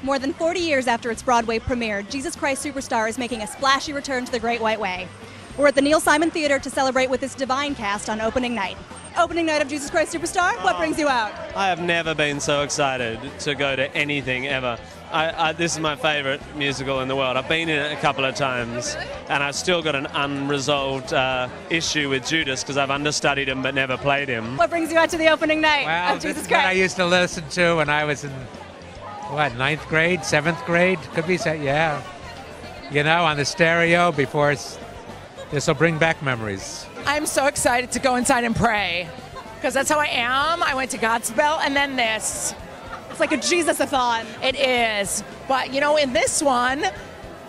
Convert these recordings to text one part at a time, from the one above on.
More than 40 years after its Broadway premiere, Jesus Christ Superstar is making a splashy return to the Great White Way. We're at the Neil Simon Theater to celebrate with this divine cast on opening night. Opening night of Jesus Christ Superstar, what brings you out? I have never been so excited to go to anything ever. This is my favorite musical in the world. I've been in it a couple of times, and I've still got an unresolved issue with Judas because I've understudied him but never played him. What brings you out to the opening night of this Jesus is what I Christ? used to listen to when I was in, ninth grade, 7th grade? Could be, yeah. You know, on the stereo before this will bring back memories. I'm so excited to go inside and pray because that's how I am. I went to Godspell and then this. It's like a Jesus-a-thon. It is. But, you know, in this one,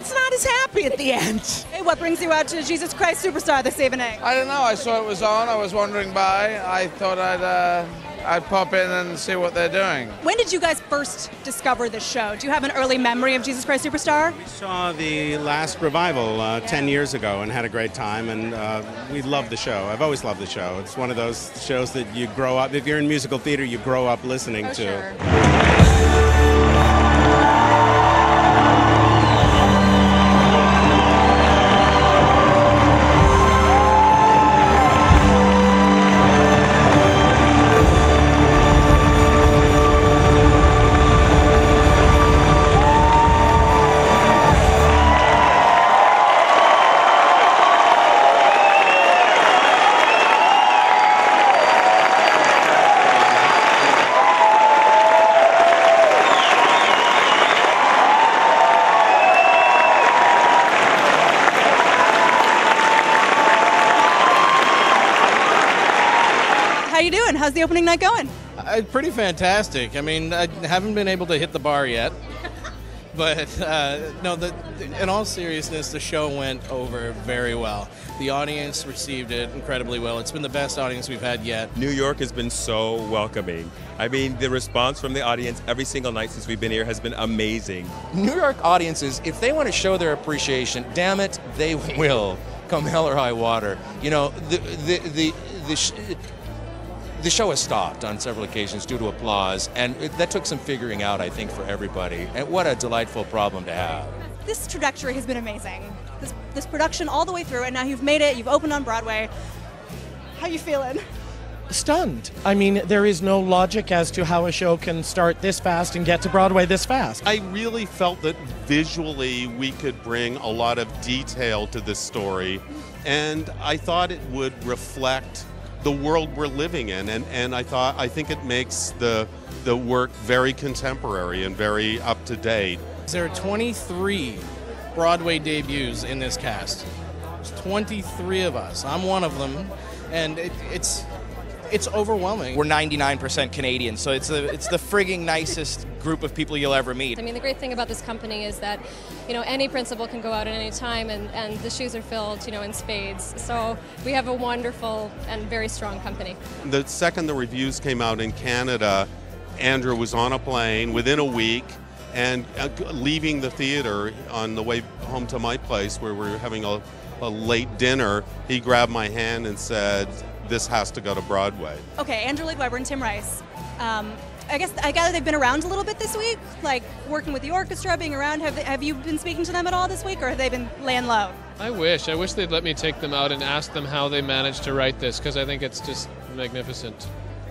it's not as happy at the end. Hey, what brings you out to Jesus Christ Superstar this evening? I don't know. I saw it was on. I was wandering by. I thought I'd pop in and see what they're doing. When did you guys first discover this show? Do you have an early memory of Jesus Christ Superstar? We saw the last revival 10 years ago and had a great time, and we love the show. I've always loved the show. It's one of those shows that you grow up, if you're in musical theater, you grow up listening to. Sure. How you doing? How's the opening night going? Pretty fantastic. I mean, I haven't been able to hit the bar yet, but no. In all seriousness, the show went over very well. The audience received it incredibly well. It's been the best audience we've had yet. New York has been so welcoming. I mean, the response from the audience every single night since we've been here has been amazing. New York audiences, if they want to show their appreciation, damn it, they will, come hell or high water. You know, the show has stopped on several occasions due to applause, and that took some figuring out, I think, for everybody. And what a delightful problem to have. This trajectory has been amazing. This production all the way through, and now you've made it, you've opened on Broadway. How you feeling? Stunned. I mean, there is no logic as to how a show can start this fast and get to Broadway this fast. I really felt that visually we could bring a lot of detail to this story, and I thought it would reflect the world we're living in, and I think it makes the work very contemporary and very up to date. There are 23 Broadway debuts in this cast. There's 23 of us. I'm one of them, and it's overwhelming. We're 99% Canadian, so it's the frigging nicest group of people you'll ever meet. I mean, the great thing about this company is that, you know, any principal can go out at any time, and the shoes are filled, you know, in spades. So we have a wonderful and very strong company. The second the reviews came out in Canada, Andrew was on a plane within a week, and leaving the theater on the way home to my place where we were having a late dinner, he grabbed my hand and said, "This has to go to Broadway." Okay, Andrew Lloyd Webber and Tim Rice. I gather they've been around a little bit this week, like working with the orchestra, being around. Have you been speaking to them at all this week, or have they been laying low? I wish they'd let me take them out and ask them how they managed to write this, because I think it's just magnificent.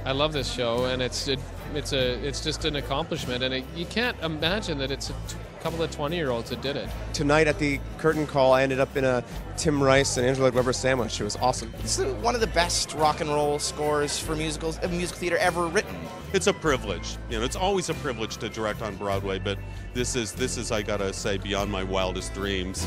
I love this show, and it's just an accomplishment, and you can't imagine that it's a couple of 20-year-olds that did it. Tonight at the curtain call, I ended up in a Tim Rice and Andrew Lloyd Webber sandwich. It was awesome. This is one of the best rock and roll scores for musical theater ever written. It's a privilege. You know, it's always a privilege to direct on Broadway, but this is I gotta say, beyond my wildest dreams.